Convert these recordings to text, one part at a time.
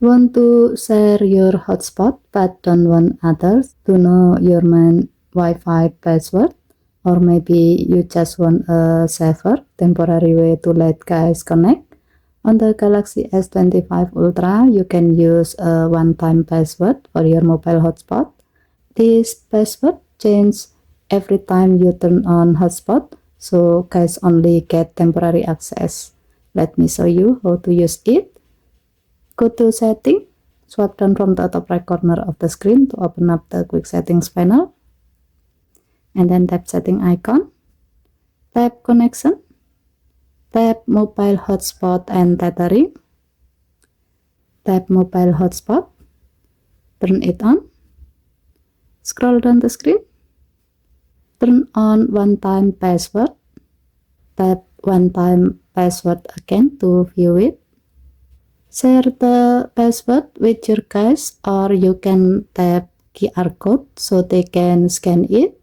Want to share your hotspot but don't want others to know your main Wi-Fi password? Or maybe you just want a safer, temporary way to let guys connect? On the Galaxy S25 Ultra, you can use a one-time password for your mobile hotspot. This password changes every time you turn on hotspot, so guys only get temporary access. Let me show you how to use it. Go to setting, swipe down from the top right corner of the screen to open up the quick settings panel, and then tap setting icon, tap connection, tap mobile hotspot and tethering, tap mobile hotspot, turn it on, scroll down the screen, turn on one-time password, tap one-time password again to view it, share the password with your guys, or you can tap QR code so they can scan it.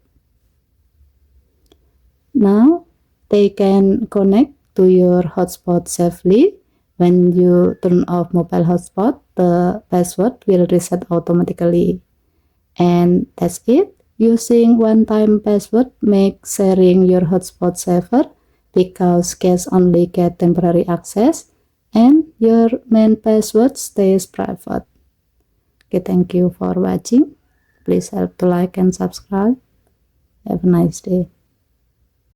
Now they can connect to your hotspot safely. When you turn off mobile hotspot, the password will reset automatically. And that's it. Using one-time password makes sharing your hotspot safer because guests only get temporary access and your main password stays private. Okay, thank you for watching. Please help to like and subscribe. Have a nice day.